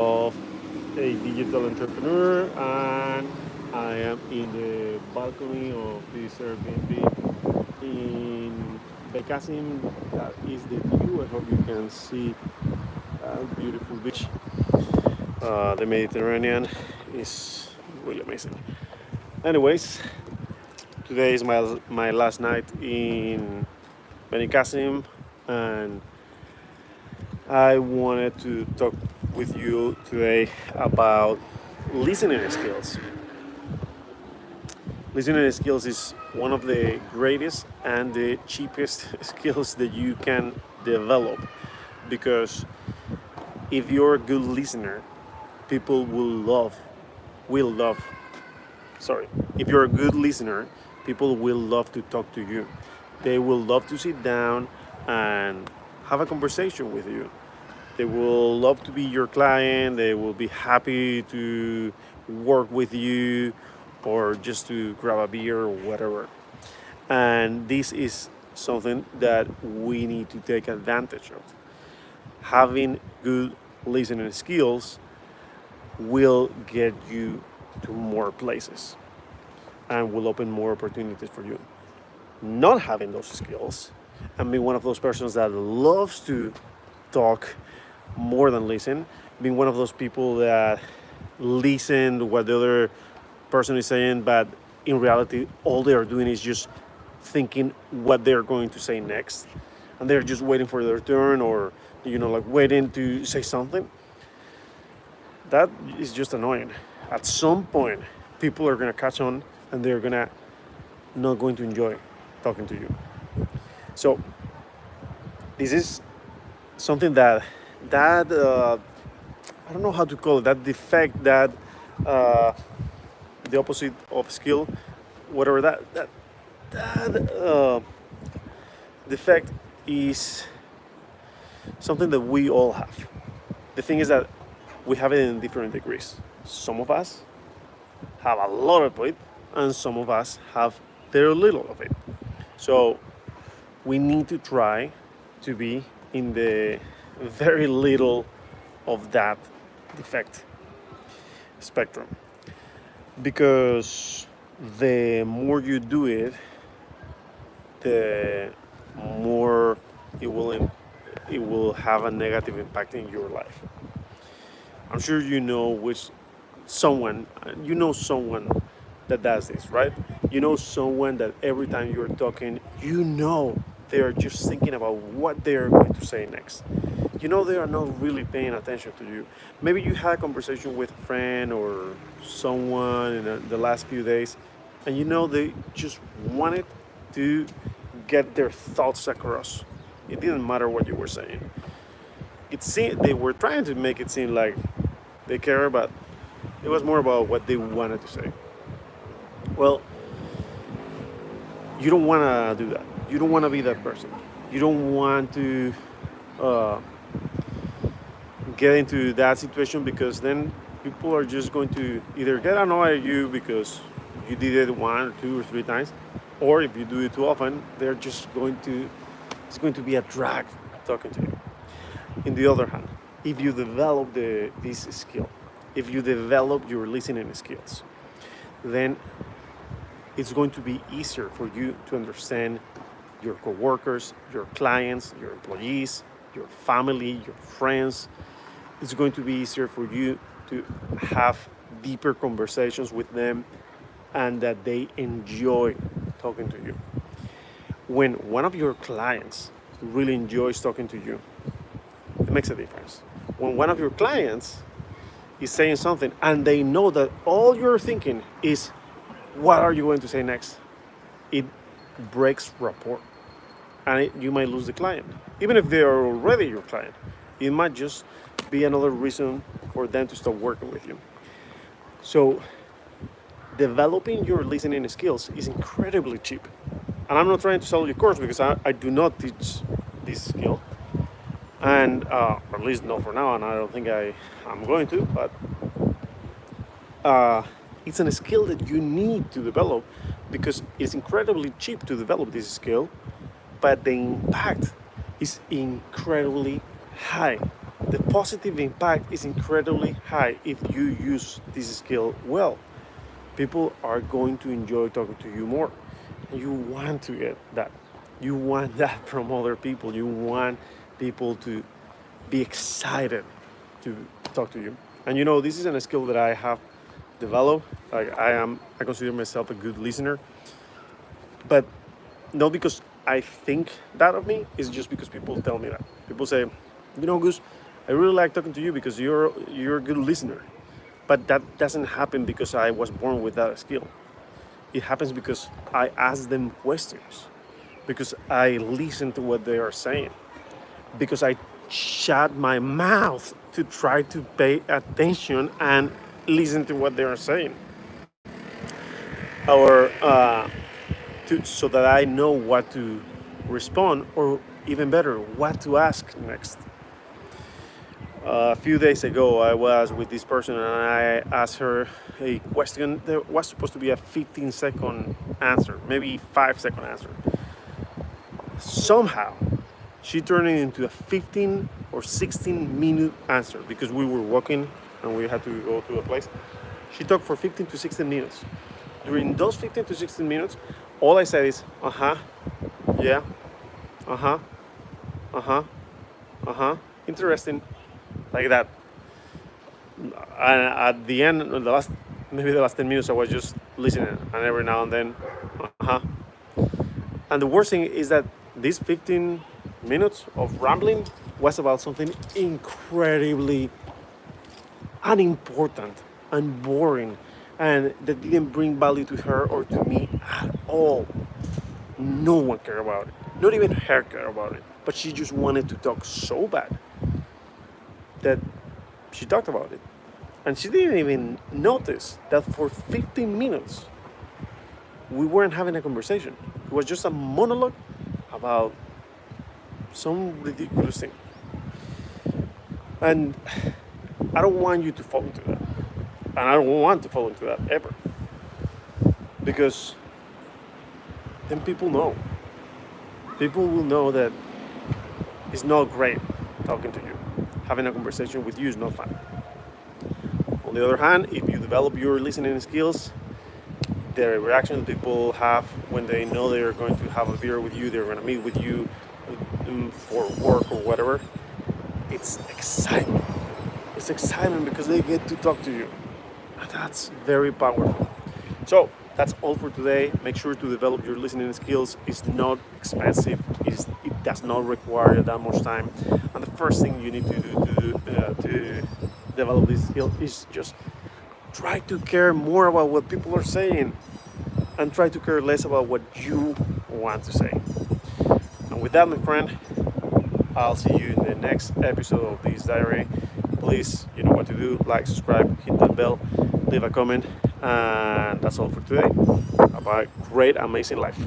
of a digital entrepreneur, and I am in the balcony of this Airbnb in Becasim. That is the view. I hope you can see a beautiful beach. The Mediterranean is really amazing. Anyways, today is my last night in Benicassim, and I wanted to talk with you today about listening skills. Listening skills is one of the greatest and the cheapest skills that you can develop, because if you're a good listener, people will love sorry if you're a good listener, people will love to talk to you. They will love to sit down and have a conversation with you. They will love to be your client. They will be happy to work with you or just to grab a beer or whatever. And this is something that we need to take advantage of. Having good listening skills will get you to more places and will open more opportunities for you. Not having those skills and being one of those persons that loves to talk more than listen, being one of those people that listen to what the other person is saying, but in reality, all they are doing is just thinking what they're going to say next, and they're just waiting for their turn, or like waiting to say something. That is just annoying. At some point, people are gonna catch on, and they're gonna not going to enjoy talking to you. So this is something that I don't know how to call it. That defect, that uh, the opposite of skill, whatever that defect is something that we all have. The thing is that we have it in different degrees. Some of us have a lot of it, and some of us have very little of it. So we need to try to be in the very little of that defect spectrum, because the more you do it, the more it will have a negative impact in your life. I'm sure you know someone that does this, right? You know someone that every time you're talking, they are just thinking about what they are going to say next. They are not really paying attention to you. Maybe you had a conversation with a friend or someone in the last few days, and they just wanted to get their thoughts across. It didn't matter what you were saying. They were trying to make it seem like they care, but it was more about what they wanted to say. Well, you don't want to do that. You don't want to be that person. You don't want to uh, get into that situation, because then people are just going to either get annoyed at you because you did it one or two or three times, or if you do it too often, it's going to be a drag talking to you. In the other hand, if you develop this skill, if you develop your listening skills, then it's going to be easier for you to understand your coworkers, your clients, your employees, your family, your friends. It's going to be easier for you to have deeper conversations with them, and that they enjoy talking to you. When one of your clients really enjoys talking to you, it makes a difference. When one of your clients is saying something and they know that all you're thinking is, what are you going to say next? It breaks rapport, and you might lose the client. Even if they are already your client, it might just be another reason for them to stop working with you. So developing your listening skills is incredibly cheap. And I'm not trying to sell you a course, because I do not teach this skill. And or at least not for now, and I don't think I'm going to, but it's a skill that you need to develop, because it's incredibly cheap to develop this skill, but the impact is incredibly high. the positive impact is incredibly high if you use this skill well. People are going to enjoy talking to you more. And you want to get that. You want that from other people. You want people to be excited to talk to you. And this isn't a skill that I have developed. Like I consider myself a good listener, but not because I think that of me. It's just because people tell me that. People say, Gus, I really like talking to you because you're a good listener. But that doesn't happen because I was born with that skill. It happens because I ask them questions, because I listen to what they are saying, because I shut my mouth to try to pay attention and listen to what they are saying, or so that I know what to respond, or even better, what to ask next. A few days ago, I was with this person and I asked her a question. There was supposed to be a 15-second answer, maybe 5-second answer. Somehow, she turned it into a 15 or 16-minute answer because we were walking and we had to go to a place. She talked for 15 to 16 minutes. During those 15 to 16 minutes, all I said is, yeah, interesting, like that. And at the end, maybe the last 10 minutes, I was just listening, and every now and then, And the worst thing is that these 15 minutes of rambling was about something incredibly unimportant and boring, and that didn't bring value to her or to me at all. No one cared about it. Not even her cared about it. But she just wanted to talk so bad that she talked about it. And she didn't even notice that for 15 minutes we weren't having a conversation. It was just a monologue about some ridiculous thing. And I don't want you to fall into that. And I don't want to fall into that ever. Because then people know. People will know that it's not great talking to you. Having a conversation with you is not fun. On the other hand, if you develop your listening skills, the reaction people have when they know they're going to have a beer with you, they're going to meet with you for work or whatever, it's excitement. It's excitement because they get to talk to you. And that's very powerful. So that's all for today. Make sure to develop your listening skills. It's not expensive. It does not require that much time. And the first thing you need to do to develop this skill is just try to care more about what people are saying and try to care less about what you want to say. And with that, my friend, I'll see you in the next episode of this diary. Please, you know what to do. Like, subscribe, hit that bell, leave a comment. And that's all for today. Have a great, amazing life.